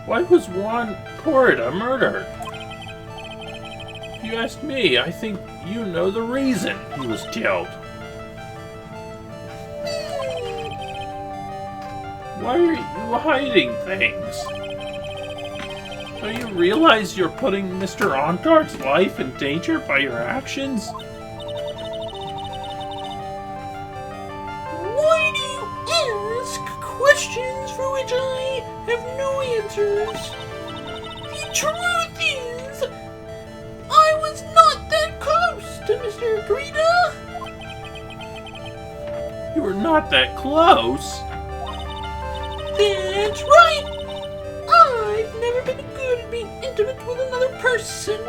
Why was Juan Corrida murdered? If you ask me, I think you know the reason he was killed. Why are you hiding things? Don't you realize you're putting Mr. Onguard's life in danger by your actions? Why do you ask questions for which I have no answers? The truth is, I was not that close to Mr. Corrida. You were not that close. That's right! I've never been good at being intimate with another person.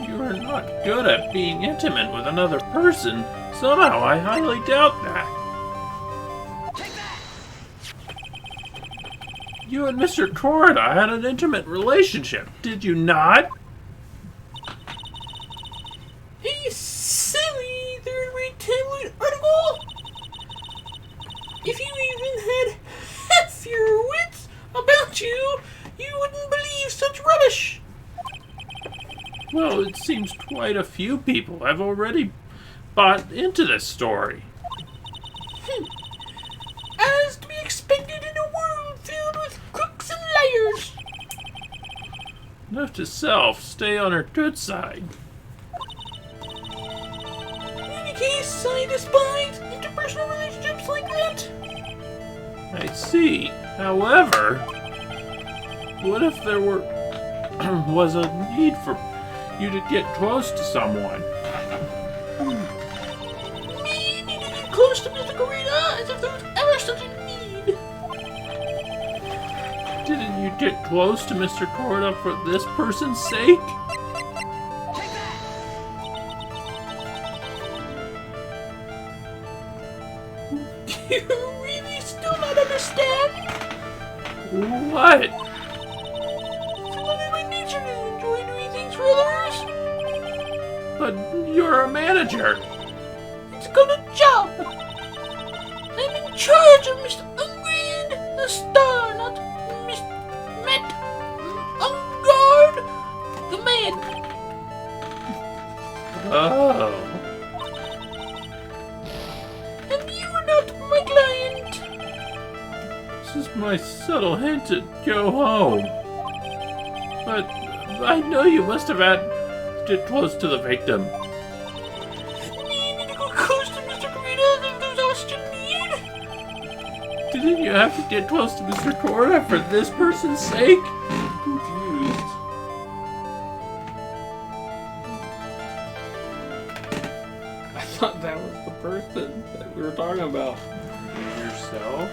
You are not good at being intimate with another person. Somehow I highly doubt that. Take that! You and Mr. Corrida had an intimate relationship, did you not? A silly third-rate tabloid article? If you even had half your wits about you, you wouldn't believe such rubbish. Well, it seems quite a few people have already bought into this story. As to be expected in a world filled with crooks and liars. Note to self, stay on her good side. In any case, I despise interpersonal relationships like that. I see. However, what if there was a need for you to get close to someone? Me needing to get close to Mr. Corrida as if there was ever such a need. Didn't you get close to Mr. Corrida for this person's sake? You really still not understand? What? It's not in my nature to enjoy doing things for others. But you're a manager. It's called a job. I'm in charge of Mr. Ungard, the star, not Mr. Matt Ungard, the man. Oh. And you are not my client. This is my subtle hint to go home. But I know you must have had to get close to the victim. You need to go close to Mr. Corrida if there's all such a need. Didn't you have to get close to Mr. Corrida for this person's sake? I'm confused. I thought that was the person that we were talking about. Yourself?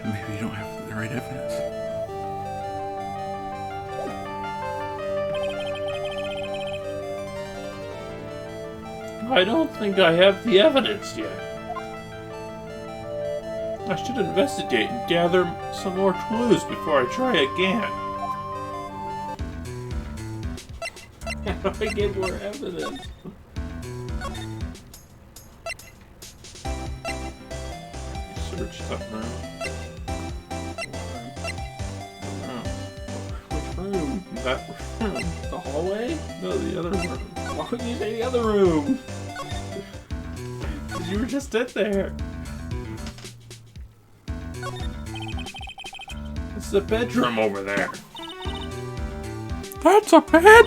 Maybe you don't have the right evidence. I don't think I have the evidence yet. I should investigate and gather some more clues before I try again. How do I get more evidence? Search something out. Which room? That room. The hallway? No, the other room. Why would you say the other room? You were just in there. It's the bedroom over there. That's a bed?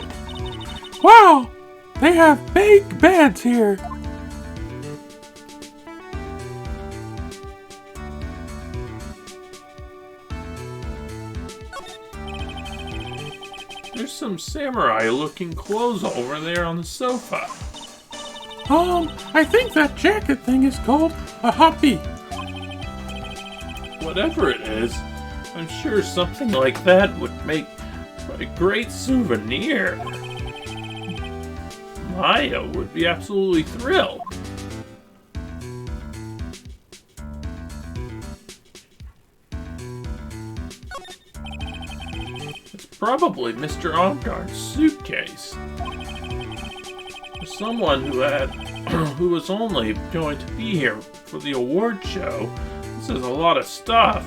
Wow! They have big beds here. There's some samurai-looking clothes over there on the sofa. I think that jacket thing is called a hoppy. Whatever it is, I'm sure something like that would make a great souvenir. Maya would be absolutely thrilled. It's probably Mr. Onguard's suitcase. For someone who was only going to be here for the award show, this is a lot of stuff.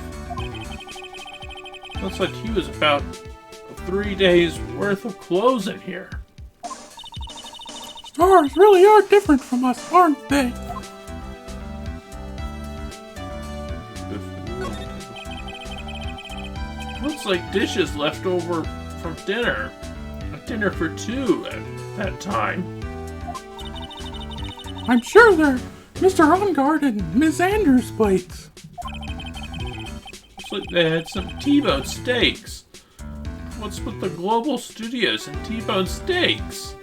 Looks like he was about 3 days worth of clothes in here. Stars really are different from us, aren't they? Looks like dishes left over from dinner. A dinner for two at that time. I'm sure they're Mr. Ongard and Miss Andrews' plates. Looks like they had some T-bone steaks. What's with the Global Studios and T-bone steaks?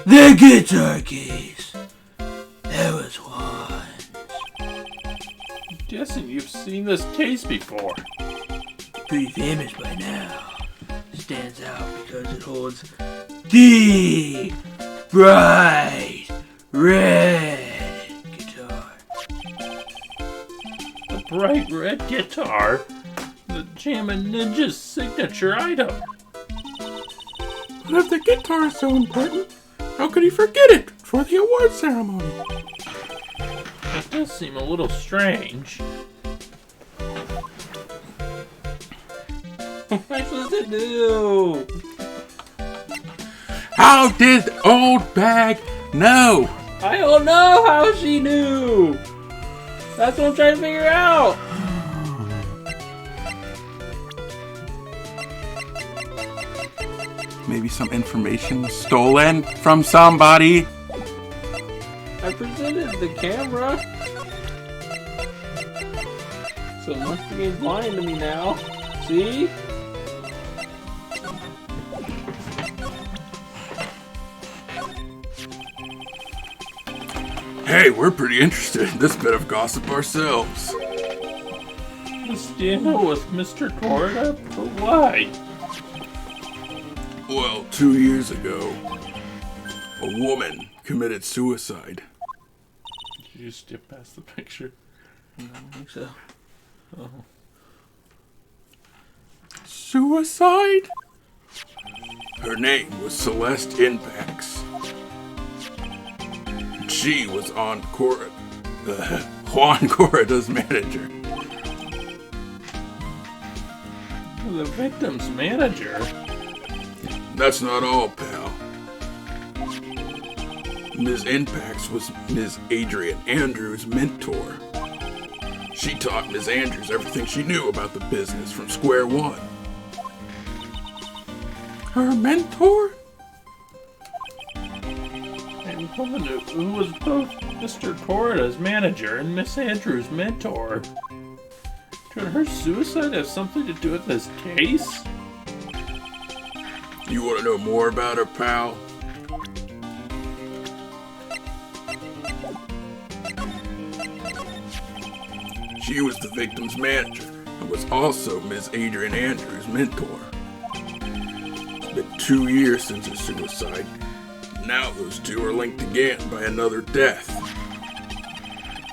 The guitar case. That was one. I'm guessing you've seen this case before. Pretty famous by now. Stands out because it holds the bright red guitar. The bright red guitar. The Jammin' Ninja's signature item. But if the guitar is so important, how could he forget it for the award ceremony? That does seem a little strange. What am I supposed to do? How did old bag know? I don't know how she knew. That's what I'm trying to figure out. Maybe some information was stolen from somebody. I presented the camera. So it must be blind to me now. See? Hey, we're pretty interested in this bit of gossip ourselves. The scandal with Mr. Corda? But why? Well, 2 years ago, a woman committed suicide. Did you skip past the picture? I don't think so. Oh. Suicide? Her name was Celeste Inpax. She was on Juan Corrida's manager. The victim's manager? That's not all, pal. Ms. Inpax was Ms. Adrian Andrews' mentor. She taught Ms. Andrews everything she knew about the business from square one. Her mentor? A woman who was both Mr. Corrida's manager and Miss Andrews' mentor. Could her suicide have something to do with this case? You want to know more about her, pal? She was the victim's manager and was also Miss Adrian Andrews' mentor. It's been 2 years since her suicide. Now those two are linked again by another death.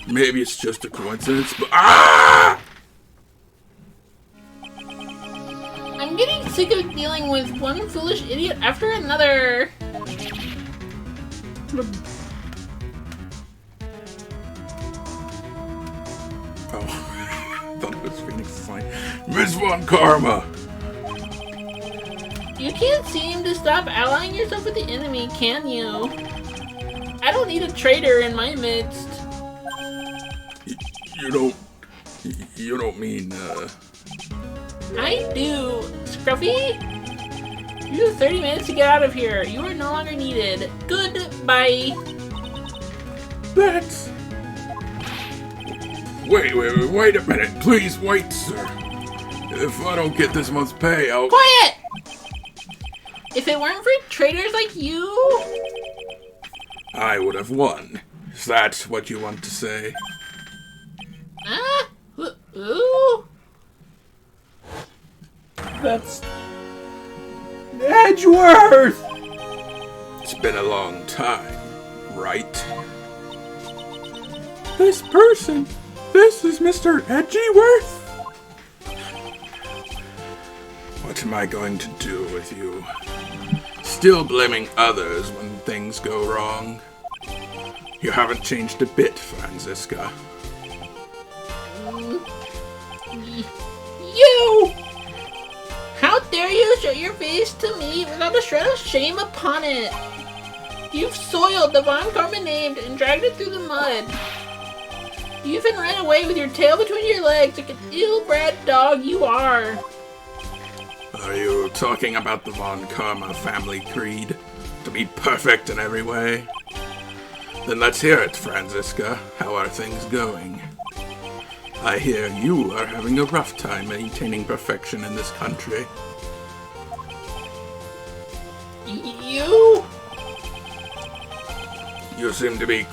Maybe it's just a coincidence, but I'm getting sick of dealing with one foolish idiot after another. Oh, I thought it was Phoenix's line. Miss Von Karma! You can't seem to stop allying yourself with the enemy, can you? I don't need a traitor in my midst. You don't mean, I do, Scruffy. You have 30 minutes to get out of here. You are no longer needed. Goodbye. That's... Wait a minute. Please wait, sir. If I don't get this month's pay, I'll... Quiet! If it weren't for traitors like you... I would have won. Is that what you want to say? Ooh. That's... Edgeworth! It's been a long time, right? This is Mr. Edgeworth? What am I going to do with you? still blaming others when things go wrong. You haven't changed a bit, Franziska. You! How dare you show your face to me without a shred of shame upon it? You've soiled the Von Karma name and dragged it through the mud. You even ran away with your tail between your legs like an ill-bred dog you are. Are you talking about the Von Karma family creed? To be perfect in every way? Then let's hear it, Franziska. How are things going? I hear you are having a rough time maintaining perfection in this country. You? You seem to be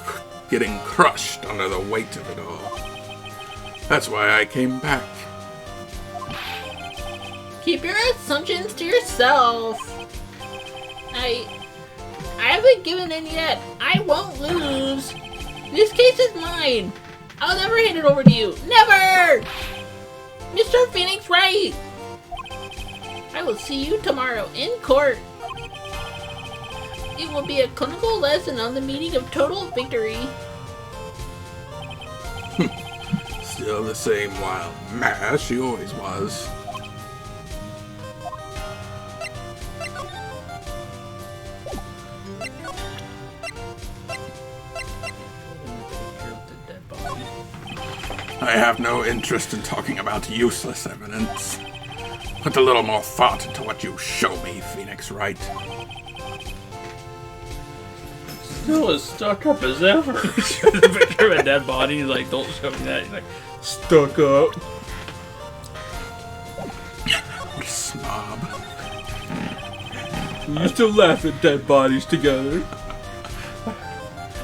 getting crushed under the weight of it all. That's why I came back. Keep your assumptions to yourself. I haven't given in yet. I won't lose. This case is mine. I'll never hand it over to you. Never! Mr. Phoenix Wright! I will see you tomorrow in court. It will be a clinical lesson on the meaning of total victory. Still the same wild mare she always was. I have no interest in talking about useless evidence. Put a little more thought into what you show me, Phoenix Wright. Still as stuck up as ever. The picture of a dead body, he's like, don't show me that. He's like, stuck up. What a snob. We used to laugh at dead bodies together.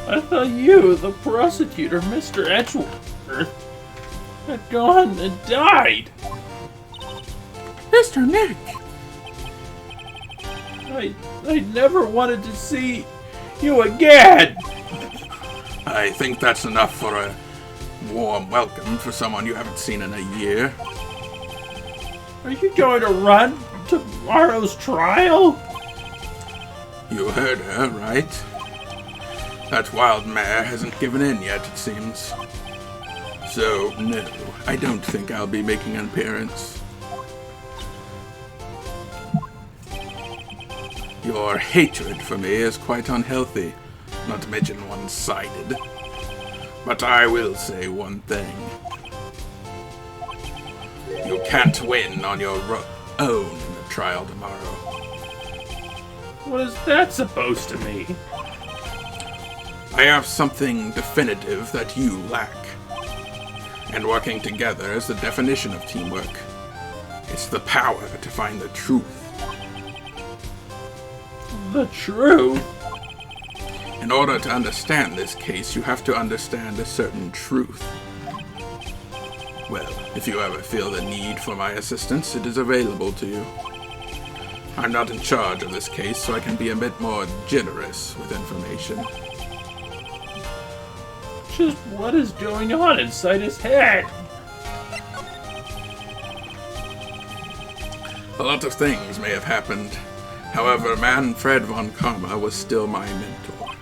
I thought you, the prosecutor, Mr. Edgeworth, had gone and died. Mr. Nick! I never wanted to see you again. I think that's enough for a warm welcome for someone you haven't seen in a year. Are you going to run tomorrow's trial? You heard her, right? That wild mare hasn't given in yet, it seems. So, no, I don't think I'll be making an appearance. Your hatred for me is quite unhealthy, not to mention one-sided. But I will say one thing. You can't win on your own in the trial tomorrow. What is that supposed to mean? I have something definitive that you lack. And working together is the definition of teamwork. It's the power to find the truth. The truth? In order to understand this case, you have to understand a certain truth. Well, if you ever feel the need for my assistance, it is available to you. I'm not in charge of this case, so I can be a bit more generous with information. Just what is going on inside his head? A lot of things may have happened. However, Manfred von Karma was still my mentor.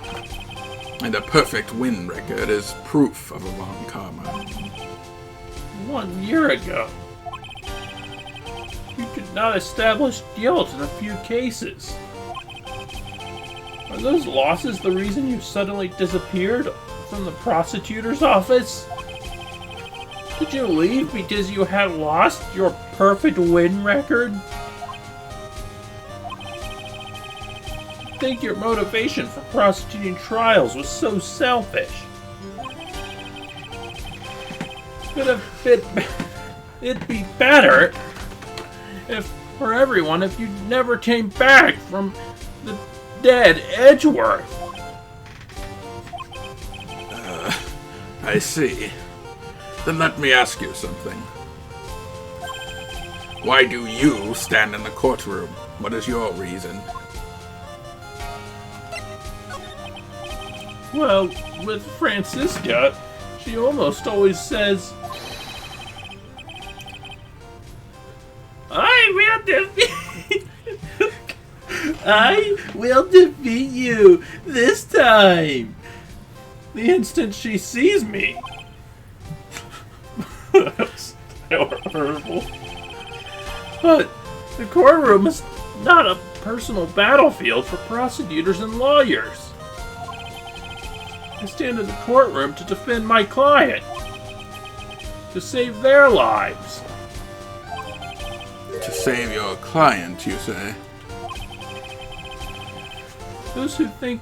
And a perfect win record is proof of a von Karma. 1 year ago. You could not establish guilt in a few cases. Are those losses the reason you suddenly disappeared from the prosecutor's office? Did you leave because you had lost your perfect win record? I think your motivation for prosecuting trials was so it'd be better if for everyone if you never came back from the dead Edgeworth. I see. Then let me ask you something. Why do you stand in the courtroom? What is your reason? Well, with Franziska, she almost always says, I will defeat I will defeat you this time. The instant she sees me. That's horrible. But the courtroom is not a personal battlefield for prosecutors and lawyers. I stand in the courtroom to defend my client, to save their lives. To save your client, you say? Those who think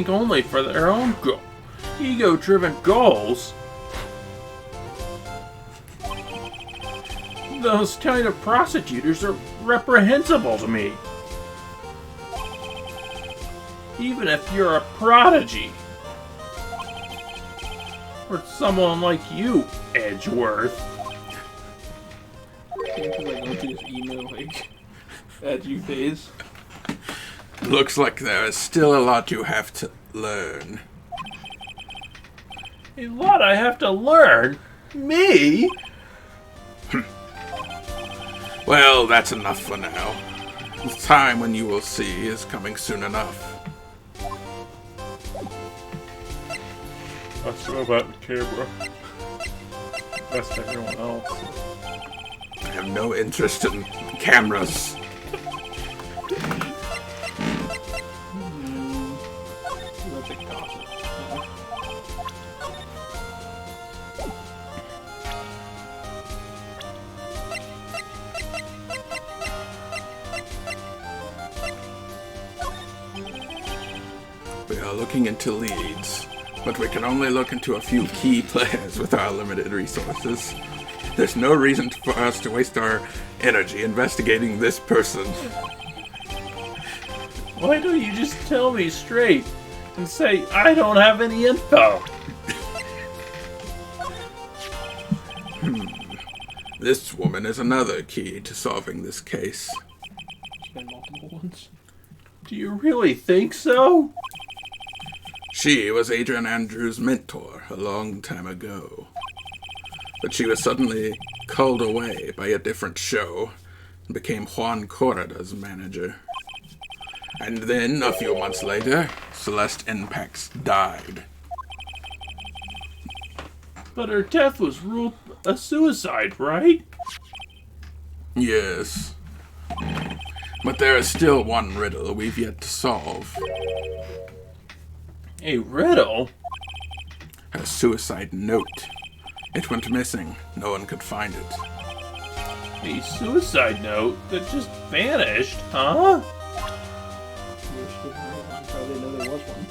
only for their own ego-driven goals, those kind of prosecutors are reprehensible to me. Even if you're a prodigy. Or someone like you, Edgeworth. Because I go to his email, like, edgy phase. Looks like there is still a lot you have to learn. A lot I have to learn? Me? Well, that's enough for now. The time when you will see is coming soon enough. Let's go about the camera. That's to everyone else. I have no interest in cameras. That's a gossip. We are looking into leads, but we can only look into a few key players with our limited resources. There's no reason for us to waste our energy investigating this person. Why don't you just tell me straight and say I don't have any info? This woman is another key to solving this case. There's been multiple ones. Do you really think so? She was Adrian Andrews' mentor a long time ago. But she was suddenly called away by a different show and became Juan Corrida's manager. And then, a few months later, Celeste Impax died. But her death was ruled a suicide, right? Yes. But there is still one riddle we've yet to solve. A riddle? Her suicide note. It went missing. No one could find it. A suicide note that just vanished, huh? That's how they know there was one.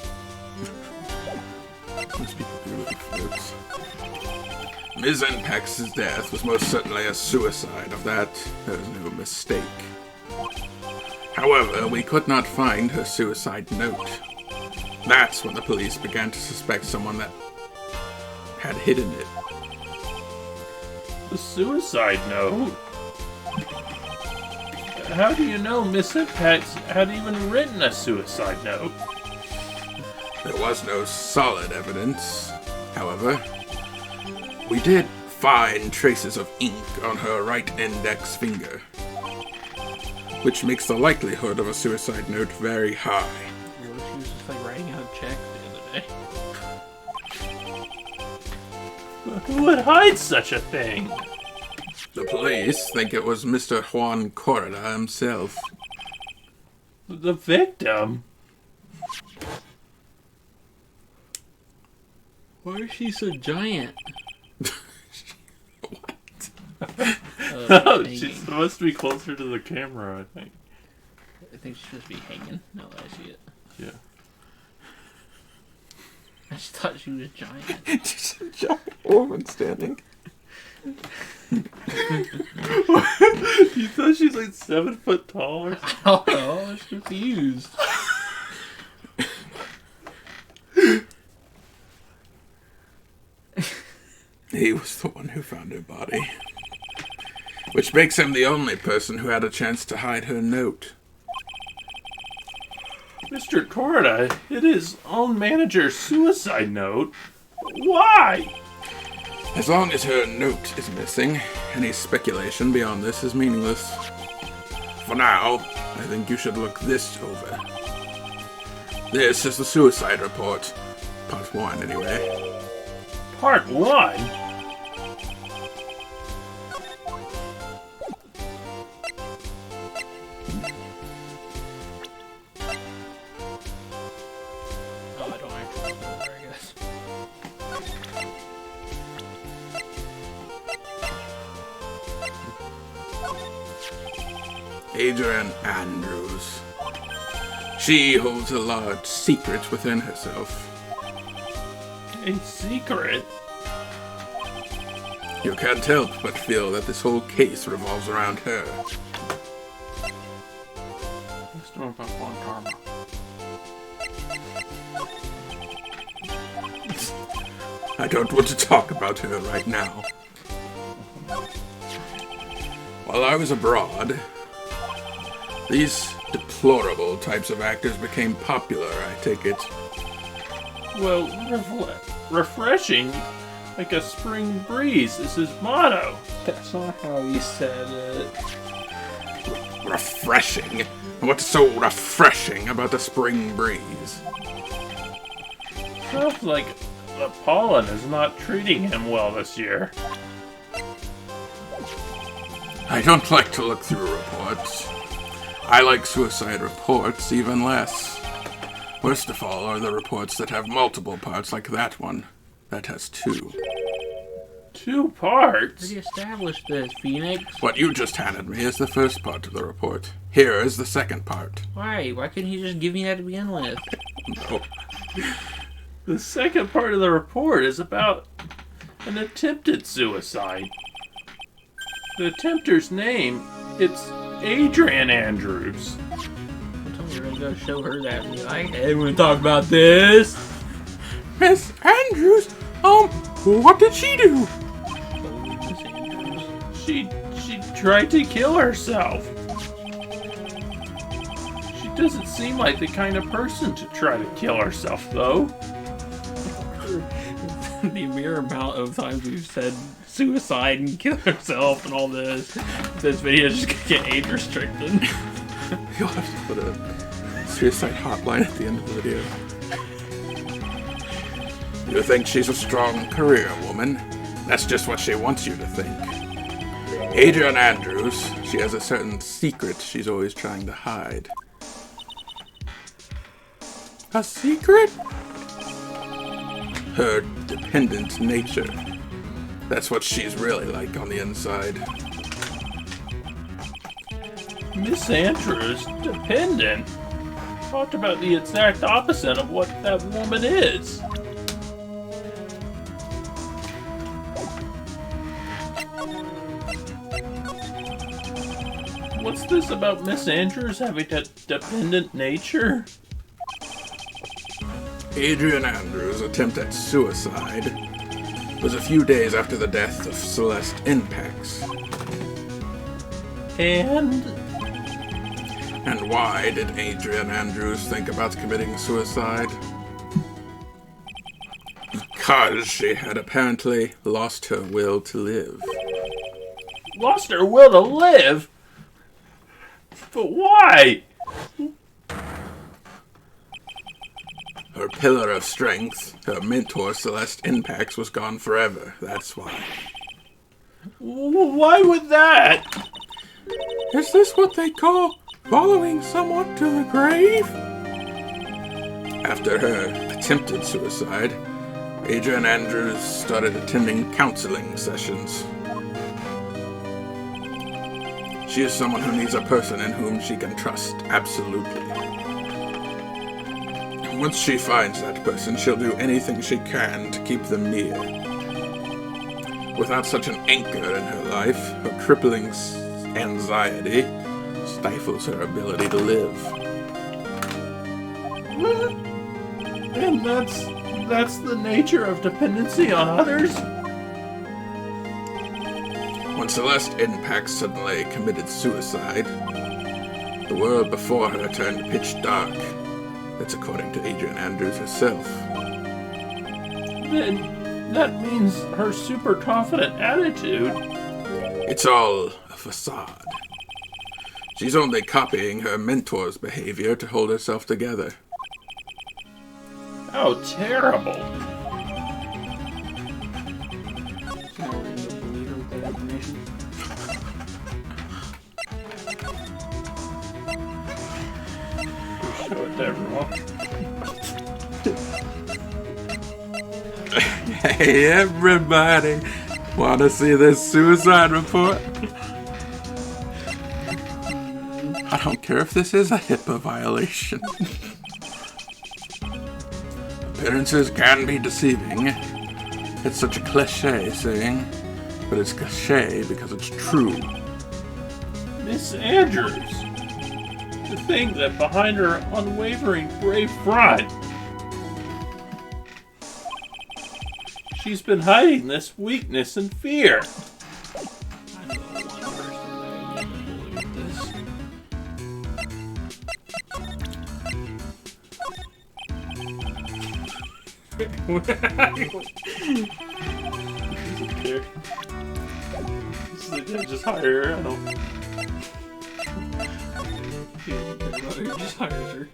These people do really flirts. Ms. Impax's death was most certainly a suicide. Of that, there is no mistake. However, we could not find her suicide note. That's when the police began to suspect someone that had hidden it. A suicide note? How do you know Miss Impax had even written a suicide note? There was no solid evidence. However, we did find traces of ink on her right index finger, which makes the likelihood of a suicide note very high. She was just like writing out a check the other day. Who would hide such a thing? The police think it was Mr. Juan Corrida himself. The victim? Why is she so giant? Oh, she's supposed to be closer to the camera, I think. I think she's supposed to be hanging, now that I see it. Yeah. I just thought she was giant. Just a giant woman standing. You thought she's like 7 foot tall or something? I don't know, I was confused. He was the one who found her body. Which makes him the only person who had a chance to hide her note. Mr. Corda hid his own manager's suicide note? Why? As long as her note is missing, any speculation beyond this is meaningless. For now, I think you should look this over. This is the suicide report. Part 1, anyway. Part 1? Oh, I don't actually know where, I guess. Adrian Andrews. She holds a large secret within herself. A secret? You can't help but feel that this whole case revolves around her. Let's do it about one karma. I don't want to talk about her right now. While I was abroad, these deplorable types of actors became popular, I take it. Well, refreshing, like a spring breeze, is his motto. That's not how he said it. Refreshing? What's so refreshing about the spring breeze? Sounds like the pollen is not treating him well this year. I don't like to look through reports. I like suicide reports even less. Worst of all are the reports that have multiple parts like that one. That has 2. 2 parts? We established this, Phoenix. What you just handed me is the first part of the report. Here is the second part. Why? Why couldn't he just give me that to begin with? Oh, The second part of the report is about an attempted suicide. The attempter's name, it's Adrian Andrews. I told you we're gonna go show her that and be like, hey, we're gonna talk about this. Miss Andrews, what did she do? She tried to kill herself. She doesn't seem like the kind of person to try to kill herself, though. The mere amount of times we've said suicide and kill herself and all this video is just gonna get age restricted. you'll have to put a suicide hotline at the end of the video. You think she's a strong career woman? That's just what she wants you to think. Adrian Andrews, she has a certain secret she's always trying to hide. A secret? Her dependent nature. That's what she's really like on the inside. Miss Andrews, dependent, talked about the exact opposite of what that woman is. What's this about Miss Andrews having a dependent nature? Adrian Andrews' attempt at suicide was a few days after the death of Celeste Inpax. And And why did Adrian Andrews think about committing suicide? Because she had apparently lost her will to live. lost her will to live? But why? Her pillar of strength, her mentor Celeste Inpax, was gone forever. That's why. Why would that? Is this what they call following someone to the grave? After her attempted suicide, Adrian Andrews started attending counseling sessions. She is someone who needs a person in whom she can trust, absolutely. And once she finds that person, she'll do anything she can to keep them near. Without such an anchor in her life, her crippling anxiety stifles her ability to live. And that's the nature of dependency on others? When Celeste Inpax suddenly committed suicide, the world before her turned pitch dark. That's according to Adrian Andrews herself. Then that means her super confident attitude. It's all a facade. She's only copying her mentor's behavior to hold herself together. How terrible. Now we're going to believe her with that information. Show it to everyone. Hey, everybody! Want to see this suicide report? I don't care if this is a HIPAA violation. Appearances can be deceiving. It's such a cliche saying, but it's cliche because it's true. Miss Andrews. To think that behind her unwavering brave front, she's been hiding this weakness and fear. I know one person that I need to bully with this. Just hire her. I don't. Just hires her.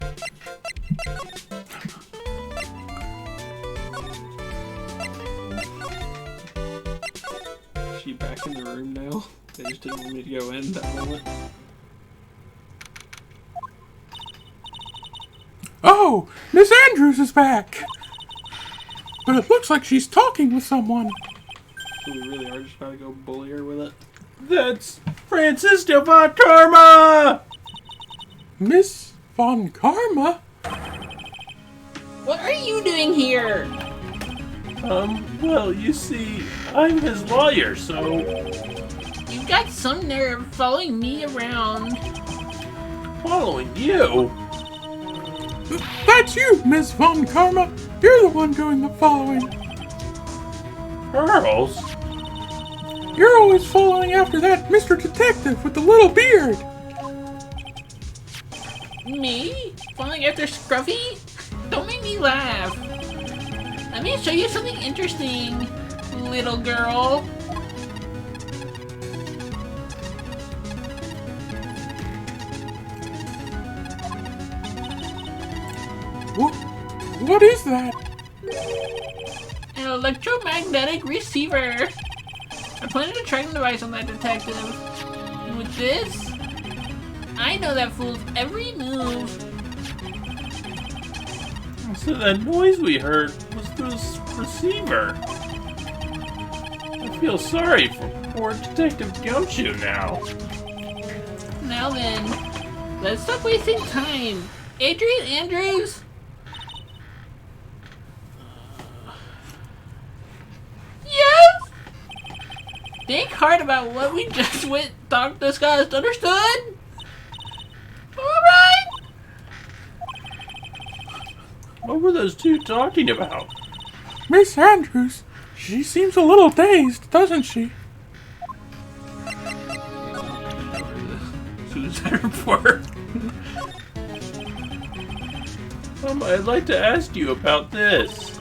Is she back in the room now? They just didn't want me to go in that moment. Oh, Miss Andrews is back. But it looks like she's talking with someone. So we really are just about to go bully her with it. That's Francisco von Karma! Miss Von Karma? What are you doing here? Well, you see, I'm his lawyer, so You've got some nerve following me around. following you. That's you, Miss Von Karma. You're the one doing the following. Pearls? You're always following after that Mr. Detective with the little beard. Me? Following after Scruffy? Don't make me laugh. Let me show you something interesting, little girl. What is that? An electromagnetic receiver. I planted a tracking device on that detective. And with this, I know that fool's every move. So that noise we heard was this receiver. I feel sorry for poor Detective Gumshoe now. Now then, let's stop wasting time. Adrian Andrews? Yes? Think hard about what we just discussed. Understood? Alright? What were those two talking about? Miss Andrews. She seems a little dazed, doesn't she? Suicide report. I'd like to ask you about this.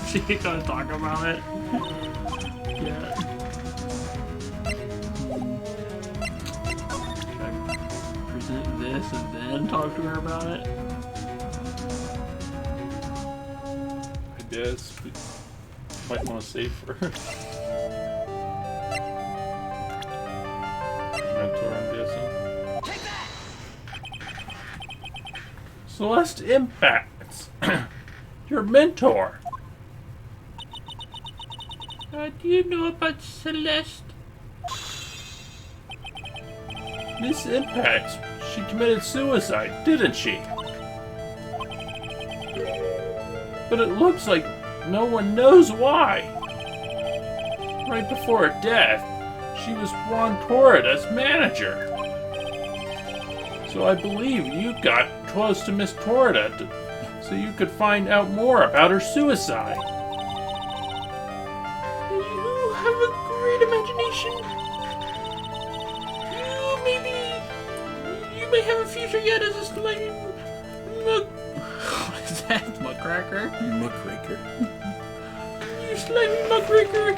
She ain't gonna talk about it. Yeah. Should I present this and then talk to her about it? I guess we might want to save for her. Mentor, I'm guessing. Celeste Impacts. Your mentor. What do you know about Celeste? Miss Impacts, she committed suicide, didn't she? But it looks like no one knows why. Right before her death, she was Ron Torrida's manager. So I believe you got close to Miss Torrida so you could find out more about her suicide. You have a great imagination. You may have a future yet as a slimy what is that? Muckraker? Muckraker. You slimy muckraker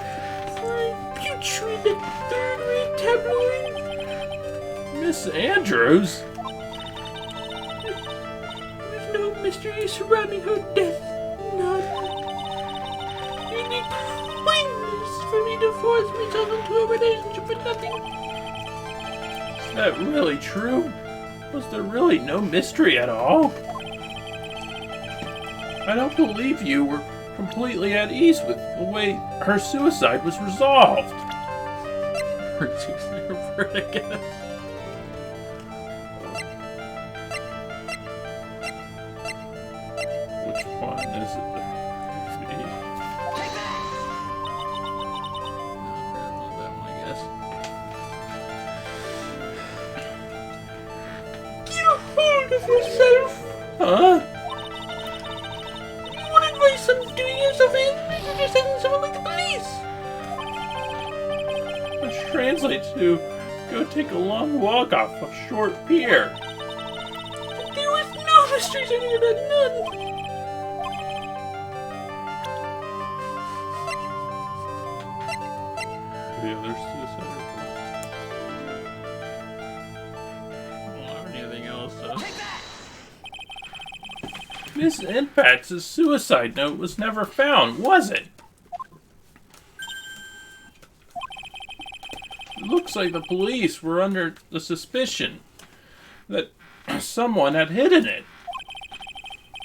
for a putrid third-rate tabloid. Miss Andrews? There's no mystery surrounding her death. None. It'd be pointless for me to force myself into a relationship with nothing. Is that really true? Was there really no mystery at all? I don't believe you were completely at ease with the way her suicide was resolved. Which one is it? That one, I guess. Get a hold of yourself. Huh? You want advice on doing yourself in? You're just having someone like the police. Which translates to go take a long walk off a short pier. There was no mystery surrounding her, none. The other suicide. Or anything else. Miss Impax's suicide note was never found, was it? It looks like the police were under the suspicion that someone had hidden it.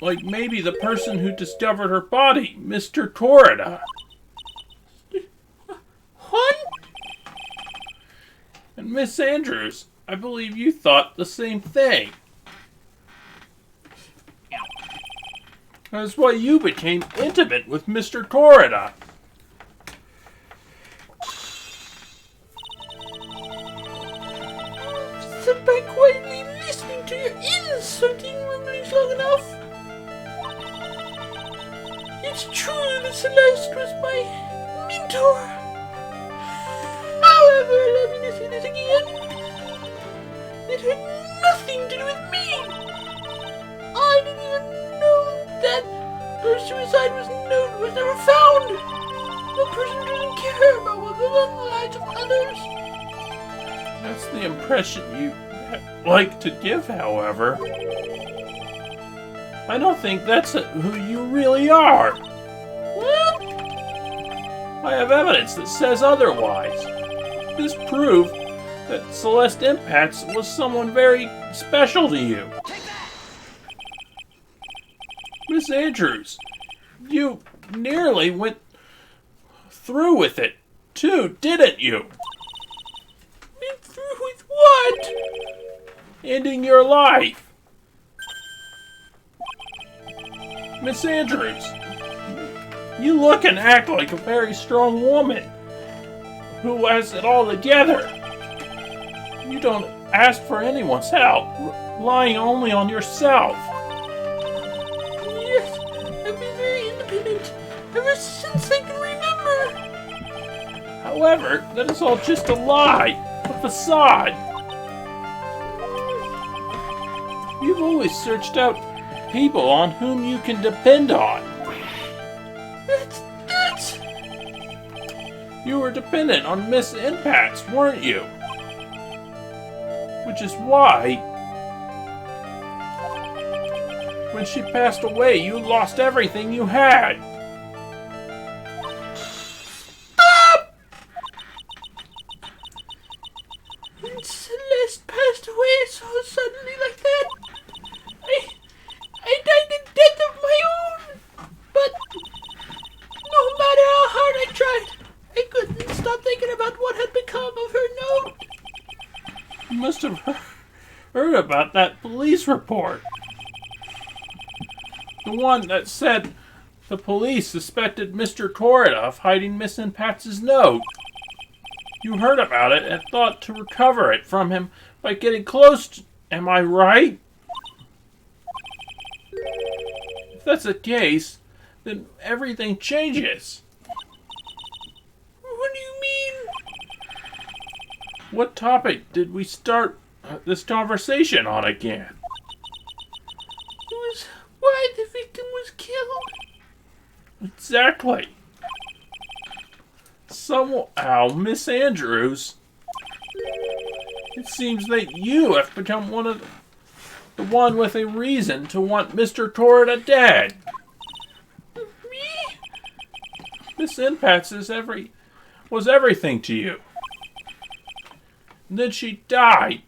Like maybe the person who discovered her body, Mr. Torrida. What? And Miss Andrews, I believe you thought the same thing. That's why you became intimate with Mr. Torrida. Sit back quietly listening to your insulting rumblings long enough. It's true that Celeste was my mentor. However, allow me to say this again. It had nothing to do with me. I didn't even know that her suicide was never found. A person who doesn't care about what goes on in the lives of others. That's the impression you like to give, however. I don't think that's who you really are. What? I have evidence that says otherwise. This proved that Celeste Impax was someone very special to you. Miss Andrews, you nearly went through with it, too, didn't you? Went through with what? Ending your life. Miss Andrews, you look and act like a very strong woman who has it all together. You don't ask for anyone's help, relying only on yourself. Yes, I've been very independent ever since I can remember. However, that is all just a lie, a facade. You've always searched out people on whom you can depend on. That's... You were dependent on Miss Impax, weren't you? Which is why, when she passed away, you lost everything you had. When Celeste passed away so suddenly like that, I died the death of my own. But no matter how hard I tried, I couldn't stop thinking about what had become of her note. You must have heard about that police report. The one that said the police suspected Mr. Torrida of hiding Miss Impax's note. You heard about it and thought to recover it from him by getting close to... Am I right? If that's the case, then everything changes. What do you mean? What topic did we start this conversation on again? It was why the victim was killed. Exactly. Somehow, Miss Andrews It seems that you have become the one with a reason to want Mr. Torrida dead. Me? Miss Impats was everything to you. And then she died.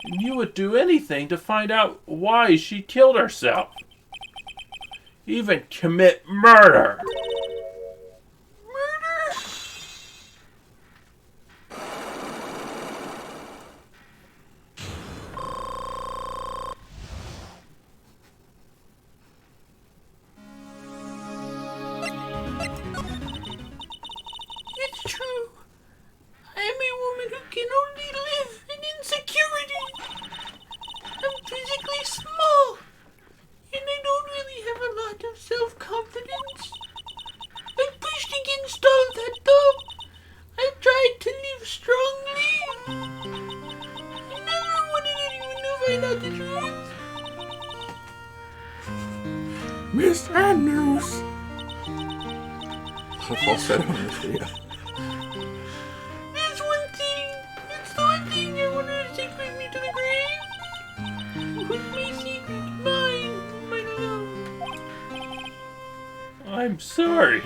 And you would do anything to find out why she killed herself. Even commit murder. Murder? It's true. I am a woman who can only live in insecurity. I'm physically small, and I don't really have a lot of self-confidence. I'm pushed against all that, though. I've tried to live strongly. I never wanted anyone to find out the truth. Miss Andrews. I'll falsetto on this video. There's one thing. It's the one thing I want her to take with me to the grave. With my secret, mine alone. I'm sorry.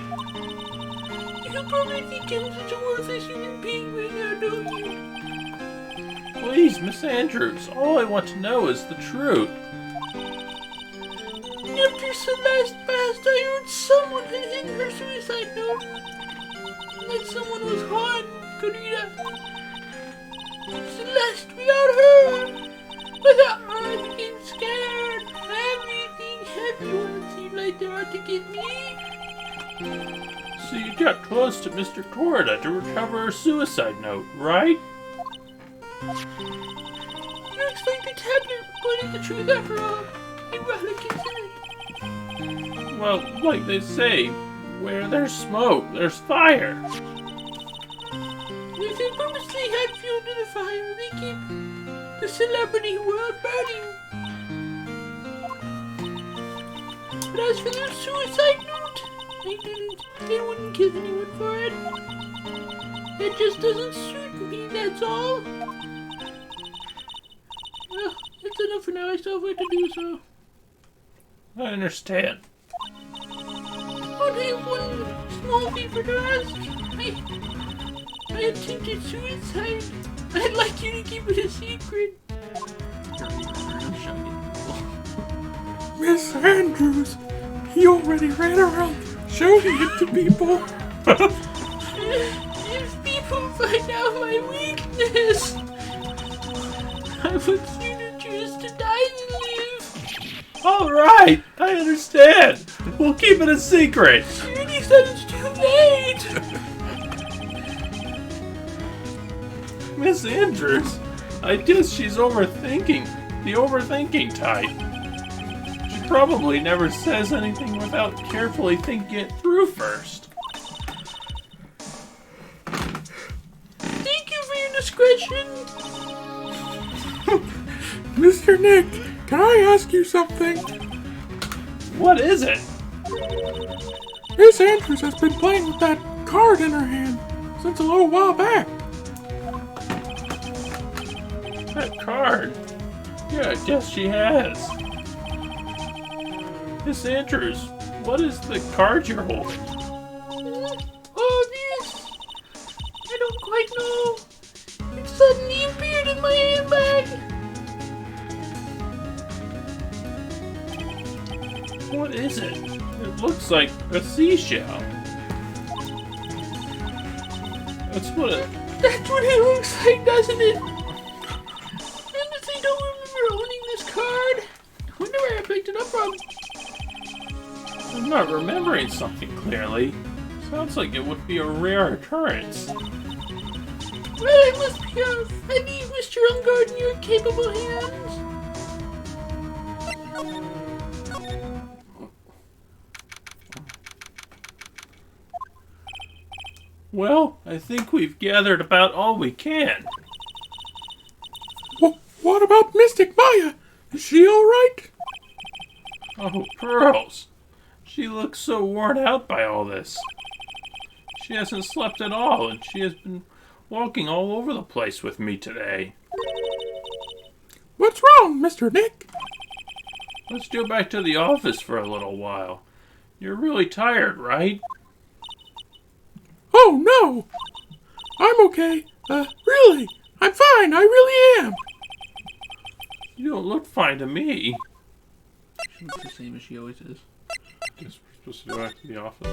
You probably think I'm such a worthless human being right now, don't you? Please, Miss Andrews, all I want to know is the truth. After Celeste passed, I heard someone had hidden her suicide note. That someone was Juan Corrida. Celeste, without her, I became scared. Everyone seemed like they were out to get me. So you got close to Mr. Torrida to recover her suicide note, right? Looks like the tablet recorded the truth after all. I'd rather consider it. Well, like they say, where there's smoke, there's fire. If they purposely had fuel to the fire, they keep the celebrity world burning. But as for the suicide note, I wouldn't kill anyone for it. It just doesn't suit me, that's all. Well, that's enough for now. I still have work to do, so. I understand. But I have one small favor to ask. I attempted suicide. I'd like you to keep it a secret. Miss Andrews. He already ran around shouting it to people. If people find out my weakness, I would sooner choose to die than live. All right, I understand. We'll keep it a secret. You already said it's too late. Miss Andrews, I guess she's overthinking. The overthinking type. She probably never says anything without carefully thinking it through first. Thank you for your discretion. Mr. Nick, can I ask you something? What is it? Miss Andrews has been playing with that card in her hand since a little while back. That card? Yeah, I guess she has. Miss Andrews, what is the card you're holding? Oh, this. I don't quite know. It suddenly appeared in my handbag. What is it? It looks like a seashell. That's what it... That's what it looks like, doesn't it? Honestly, don't remember owning this card. Wonder where I picked it up from. I'm not remembering something clearly. Sounds like it would be a rare occurrence. Well, I must be off. I leave Mr. Ungard in your capable hands. Well, I think we've gathered about all we can. What about Mystic Maya? Is she alright? Oh, Pearls. She looks so worn out by all this. She hasn't slept at all, and she has been walking all over the place with me today. What's wrong, Mr. Nick? Let's go back to the office for a little while. You're really tired, right? Oh, no. I'm okay. Really? I'm fine. I really am. You don't look fine to me. She looks the same as she always is. Guess we're supposed to go back to the office.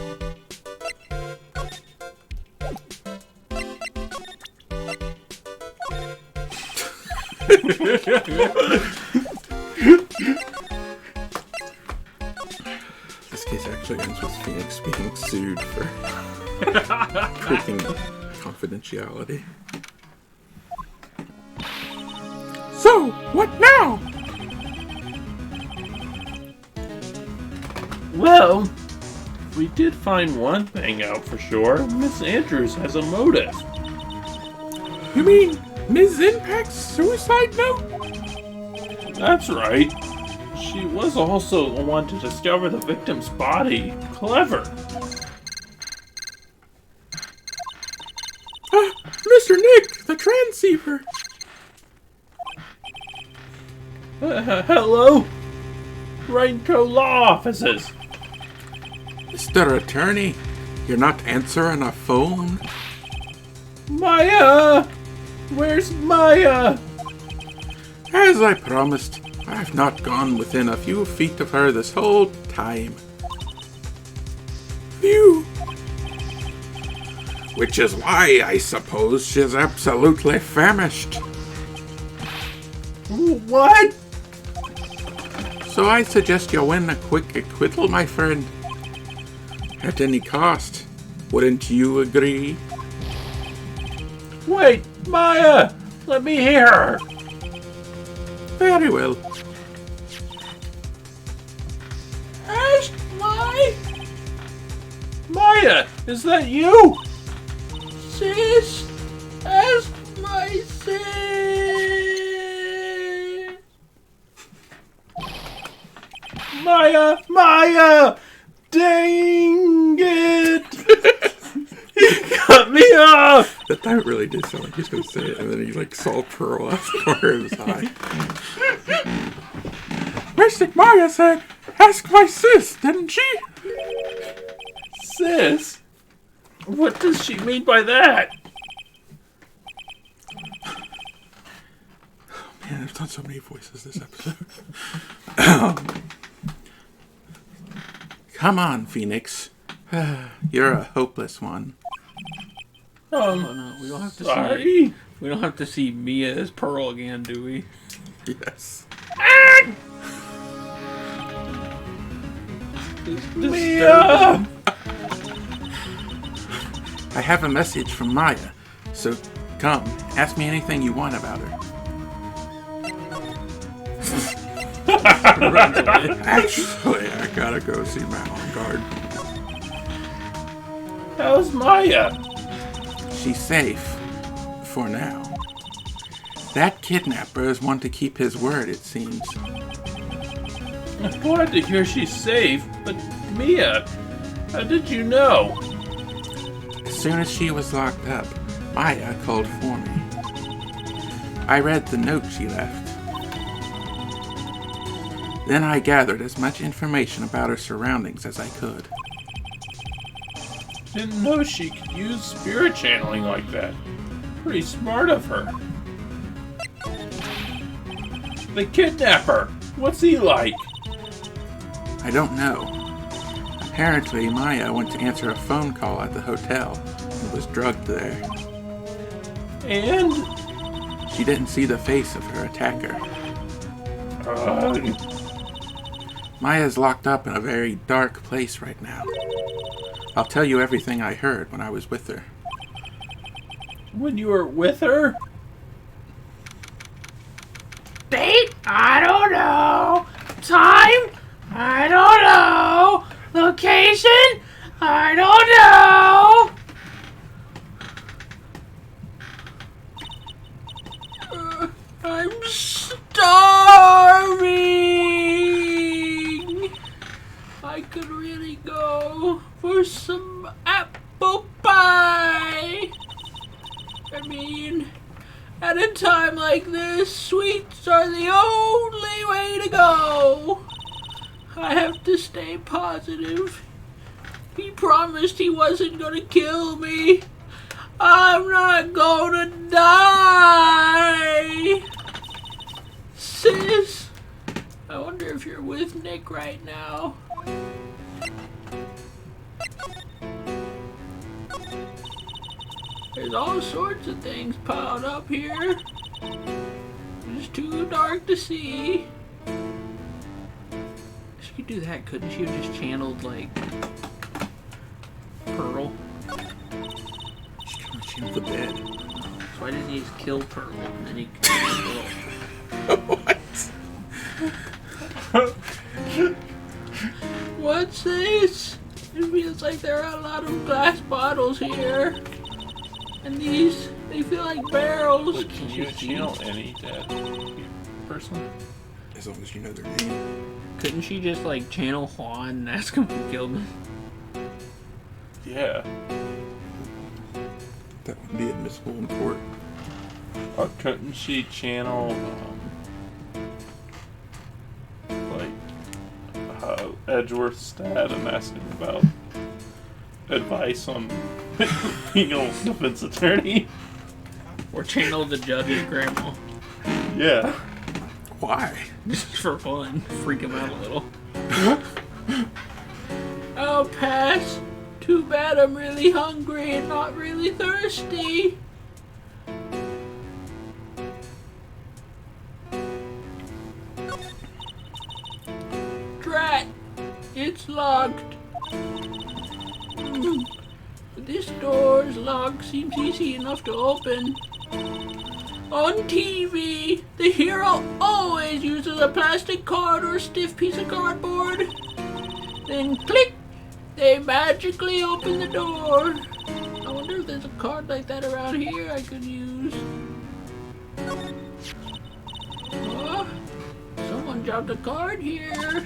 This case actually ends with Phoenix being sued for breaking confidentiality. So, what now? Well, we did find one thing out for sure. Miss Andrews has a motive. You mean Ms. Impact's suicide note? That's right. She was also the one to discover the victim's body. Clever. Mr. Nick, the transceiver. Hello? Wright Co. Law Offices. Mr. Attorney, you're not answering a phone? Maya! Where's Maya? As I promised, I've not gone within a few feet of her this whole time. Phew. Which is why I suppose she's absolutely famished. What? So I suggest you win a quick acquittal, my friend. At any cost. Wouldn't you agree? Wait, Maya! Let me hear her! Very well. Ask Maya, is that you? Sis, ask my sis. Maya! Dang it! He cut me off! That time it really did sound like he was going to say it, and then he saw Pearl out the corner of his eye. Mystic Maya said, ask my sis, didn't she? Sis? What does she mean by that? Man, I've done so many voices this episode. Come on, Phoenix. You're a hopeless one. Oh no, we don't have to Sorry? see. We don't have to see Mia as Pearl again, do we? Yes. Mia! I have a message from Maya, so come, ask me anything you want about her. Actually, I gotta go see Matt on guard. How's Maya? She's safe. For now. That kidnapper is one to keep his word, it seems. I'm glad to hear she's safe, but Mia, how did you know? As soon as she was locked up, Maya called for me. I read the note she left. Then I gathered as much information about her surroundings as I could. Didn't know she could use spirit channeling like that. Pretty smart of her. The kidnapper, what's he like? I don't know. Apparently, Maya went to answer a phone call at the hotel and was drugged there. And? She didn't see the face of her attacker. Maya's locked up in a very dark place right now. I'll tell you everything I heard when I was with her. When you were with her? Date? I don't know. Time? I don't know. Location? I don't know. I'm starving. I could really go for some apple pie. I mean, at a time like this, sweets are the only way to go. I have to stay positive. He promised he wasn't gonna kill me. I'm not gonna die. Sis, I wonder if you're with Nick right now. There's all sorts of things piled up here. It's too dark to see. She could do that, couldn't she? Have just channeled like Pearl. She was the bed. So why didn't he just kill Pearl and then he killed Pearl? What's this? It feels like there are a lot of glass bottles here. And these, they feel like barrels. But can you channel any dead person? As long as you know their name. Couldn't she just like channel Juan and ask him who killed him? Yeah. That would be admissible in court. Or couldn't she channel, Edgeworth's dad and ask him about advice on being a defense attorney? Or channel the judge's grandma? Yeah. Why? Just for fun. Freak him out a little. I'll pass. Too bad I'm really hungry and not really thirsty. Drat! It's locked. This door's lock seems easy enough to open. On TV, the hero always uses a plastic card or stiff piece of cardboard. Then click, they magically open the door. I wonder if there's a card like that around here I could use. Oh, someone dropped a card here.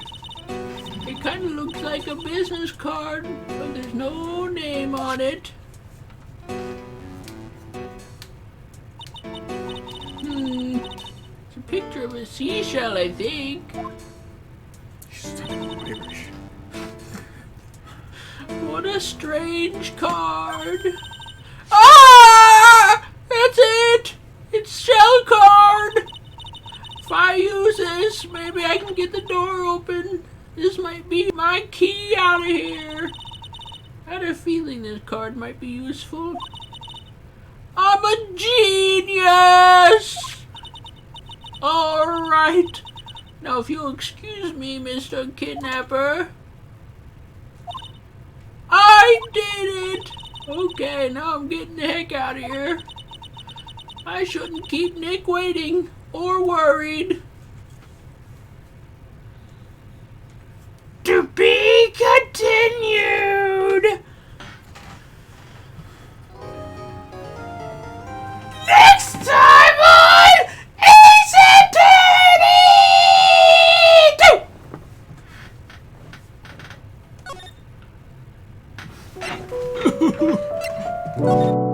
It kind of looks like a business card, but there's no name on it. It's a picture of a seashell, I think. She's talking Irish. What a strange card. Ah! That's it! It's shell card! If I use this, maybe I can get the door open. This might be my key out of here. I had a feeling this card might be useful. I'm a genius! Alright. Now if you'll excuse me, Mr. Kidnapper. I did it! Okay, now I'm getting the heck out of here. I shouldn't keep Nick waiting or worried. To be continued! Next time on Ace Attorney 2!